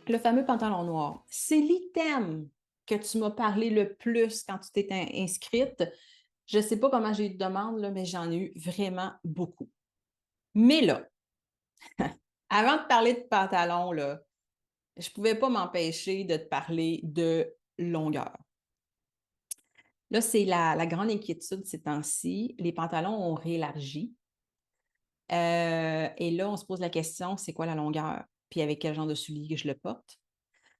Le fameux pantalon noir, c'est l'item que tu m'as parlé le plus quand tu t'es inscrite. Je ne sais pas comment j'ai eu de demandes, là, mais j'en ai eu vraiment beaucoup. Mais là, avant de parler de pantalon, là, je ne pouvais pas m'empêcher de te parler de longueur. Là, c'est la grande inquiétude ces temps-ci. Les pantalons ont réélargi. Et là, on se pose la question, c'est quoi la longueur? Puis avec quel genre de souliers je le porte?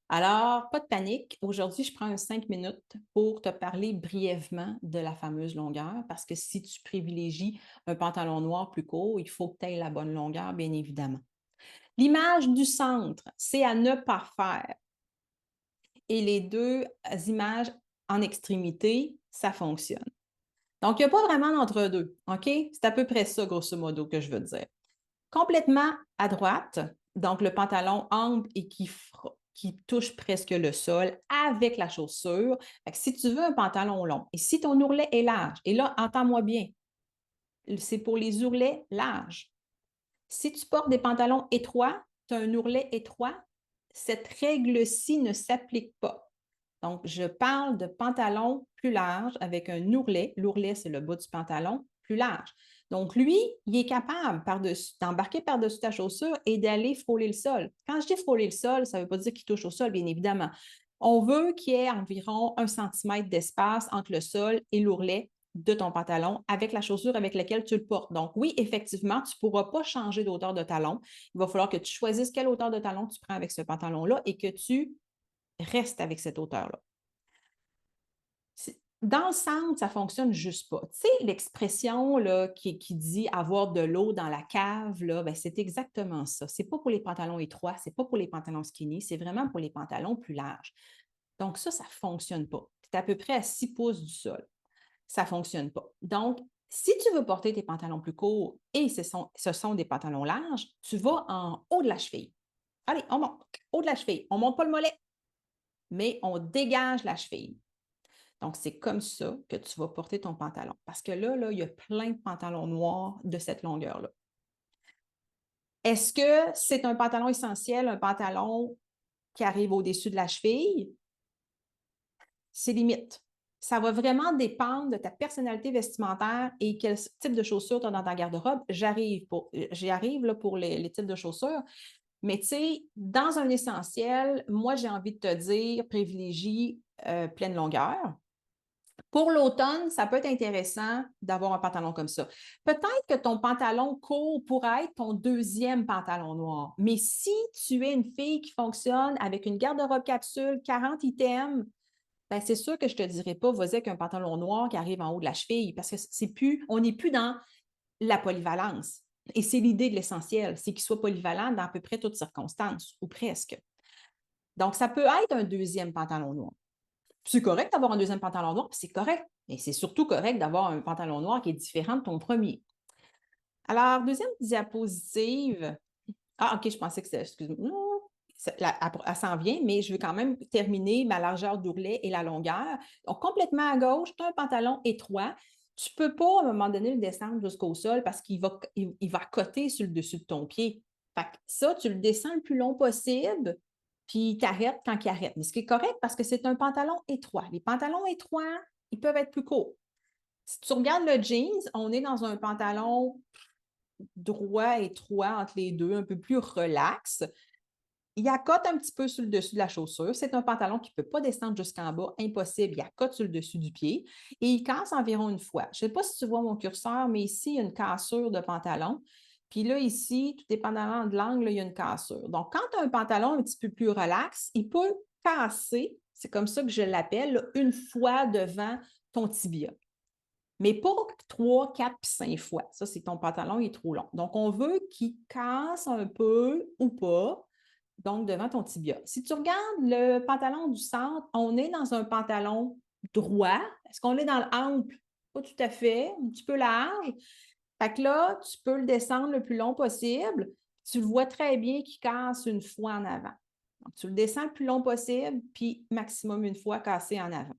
Alors, pas de panique. Aujourd'hui, je prends 5 minutes pour te parler brièvement de la fameuse longueur, parce que si tu privilégies un pantalon noir plus court, il faut que tu aies la bonne longueur, bien évidemment. L'image du centre, c'est à ne pas faire. Et les deux images en extrémité, ça fonctionne. Donc, il n'y a pas vraiment d'entre-deux, OK? C'est à peu près ça, grosso modo, que je veux dire. Complètement à droite, donc le pantalon ample et qui touche presque le sol avec la chaussure. Fait que si tu veux un pantalon long et si ton ourlet est large, et là, entends-moi bien, c'est pour les ourlets larges. Si tu portes des pantalons étroits, tu as un ourlet étroit, cette règle-ci ne s'applique pas. Donc, je parle de pantalon plus large avec un ourlet. L'ourlet, c'est le bas du pantalon plus large. Donc, lui, il est capable d'embarquer par-dessus ta chaussure et d'aller frôler le sol. Quand je dis frôler le sol, ça ne veut pas dire qu'il touche au sol, bien évidemment. On veut qu'il y ait environ 1 centimètre d'espace entre le sol et l'ourlet de ton pantalon avec la chaussure avec laquelle tu le portes. Donc, oui, effectivement, tu ne pourras pas changer d'auteur de talon. Il va falloir que tu choisisses quelle hauteur de talon tu prends avec ce pantalon-là et que tu restes avec cette hauteur-là. Dans le centre, ça ne fonctionne juste pas. Tu sais, l'expression là, qui dit avoir de l'eau dans la cave, là, ben, c'est exactement ça. Ce n'est pas pour les pantalons étroits, ce n'est pas pour les pantalons skinny, c'est vraiment pour les pantalons plus larges. Donc, ça ne fonctionne pas. Tu es à peu près à 6 pouces du sol. Ça ne fonctionne pas. Donc, si tu veux porter tes pantalons plus courts et ce sont des pantalons larges, tu vas en haut de la cheville. Allez, on monte. Haut de la cheville. On ne monte pas le mollet, mais on dégage la cheville. Donc, c'est comme ça que tu vas porter ton pantalon. Parce que là, il y a plein de pantalons noirs de cette longueur-là. Est-ce que c'est un pantalon essentiel, un pantalon qui arrive au-dessus de la cheville? C'est limite. Ça va vraiment dépendre de ta personnalité vestimentaire et quel type de chaussures tu as dans ta garde-robe. J'y arrive là, pour les types de chaussures. Mais tu sais, dans un essentiel, moi, j'ai envie de te dire, privilégie pleine longueur. Pour l'automne, ça peut être intéressant d'avoir un pantalon comme ça. Peut-être que ton pantalon court pourrait être ton deuxième pantalon noir. Mais si tu es une fille qui fonctionne avec une garde-robe capsule, 40 items, ben c'est sûr que je ne te dirais pas, vas-y avec un pantalon noir qui arrive en haut de la cheville, parce que on n'est plus dans la polyvalence. Et c'est l'idée de l'essentiel, c'est qu'il soit polyvalent dans à peu près toutes circonstances, ou presque. Donc, ça peut être un deuxième pantalon noir. C'est correct d'avoir un deuxième pantalon noir, puis c'est correct. Mais c'est surtout correct d'avoir un pantalon noir qui est différent de ton premier. Alors, deuxième diapositive. Ah, OK, je pensais que c'était. Excuse-moi. Non, elle s'en vient, mais je veux quand même terminer ma largeur d'ourlet et la longueur. Donc, complètement à gauche, tu as un pantalon étroit. Tu ne peux pas, à un moment donné, le descendre jusqu'au sol parce qu'il va coter sur le dessus de ton pied. Fait que ça, tu le descends le plus long possible, puis tu arrêtes quand il arrête. Mais ce qui est correct parce que c'est un pantalon étroit. Les pantalons étroits, ils peuvent être plus courts. Si tu regardes le jeans, on est dans un pantalon droit, étroit entre les deux, un peu plus relax. Il accote un petit peu sur le dessus de la chaussure. C'est un pantalon qui ne peut pas descendre jusqu'en bas, impossible. Il accote sur le dessus du pied et il casse environ une fois. Je ne sais pas si tu vois mon curseur, mais ici, il y a une cassure de pantalon. Puis là, ici, tout dépendamment de l'angle, il y a une cassure. Donc, quand tu as un pantalon un petit peu plus relax, il peut casser, c'est comme ça que je l'appelle, une fois devant ton tibia. Mais pas 3, 4 puis 5 fois. Ça, c'est ton pantalon, il est trop long. Donc, on veut qu'il casse un peu ou pas, donc devant ton tibia. Si tu regardes le pantalon du centre, on est dans un pantalon droit. Est-ce qu'on est dans le ample? Pas tout à fait, un petit peu large. Fait que là, tu peux le descendre le plus long possible. Tu le vois très bien qu'il casse une fois en avant. Donc, tu le descends le plus long possible, puis maximum une fois cassé en avant.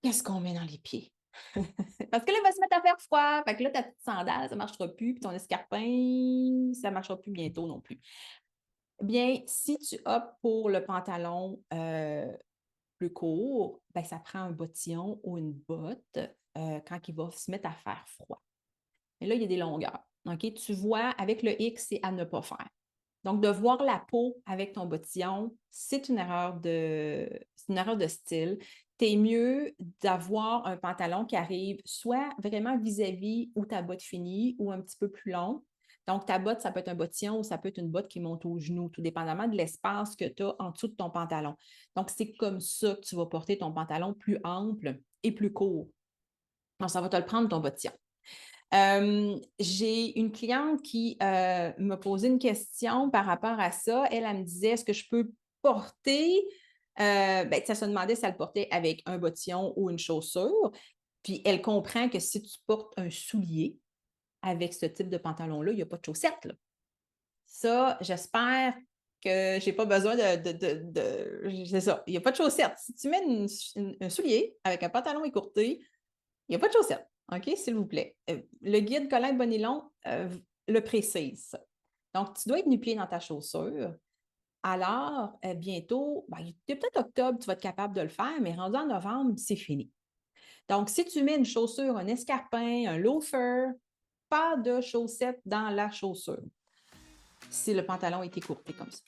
Qu'est-ce qu'on met dans les pieds? Parce que là, il va se mettre à faire froid. Fait que là, ta petite sandale, ça ne marchera plus. Puis ton escarpin, ça ne marchera plus bientôt non plus. Bien, si tu optes pour le pantalon plus court, ben, ça prend un bottillon ou une botte quand il va se mettre à faire froid. Et là, il y a des longueurs. OK? Tu vois, avec le X, c'est à ne pas faire. Donc, de voir la peau avec ton bottillon, c'est une erreur de style. Tu es mieux d'avoir un pantalon qui arrive soit vraiment vis-à-vis où ta botte finit ou un petit peu plus long. Donc, ta botte, ça peut être un bottillon ou ça peut être une botte qui monte au genou, tout dépendamment de l'espace que tu as en dessous de ton pantalon. Donc, c'est comme ça que tu vas porter ton pantalon plus ample et plus court. Donc, ça va te le prendre, ton bottillon. J'ai une cliente qui m'a posé une question par rapport à ça. Elle me disait, est-ce que je peux porter, ben, ça se demandait si elle portait avec un bottillon ou une chaussure. Puis elle comprend que si tu portes un soulier avec ce type de pantalon-là, il n'y a pas de chaussettes, là. Ça, j'espère que j'ai pas besoin c'est ça, il n'y a pas de chaussettes. Si tu mets un soulier avec un pantalon écourté, il n'y a pas de chaussettes. OK, s'il vous plaît. Le guide Colin Bonilon le précise. Donc, tu dois être nu-pied dans ta chaussure. Alors, bientôt, ben, peut-être octobre, tu vas être capable de le faire, mais rendu en novembre, c'est fini. Donc, si tu mets une chaussure, un escarpin, un loafer, pas de chaussettes dans la chaussure si le pantalon est écourté comme ça.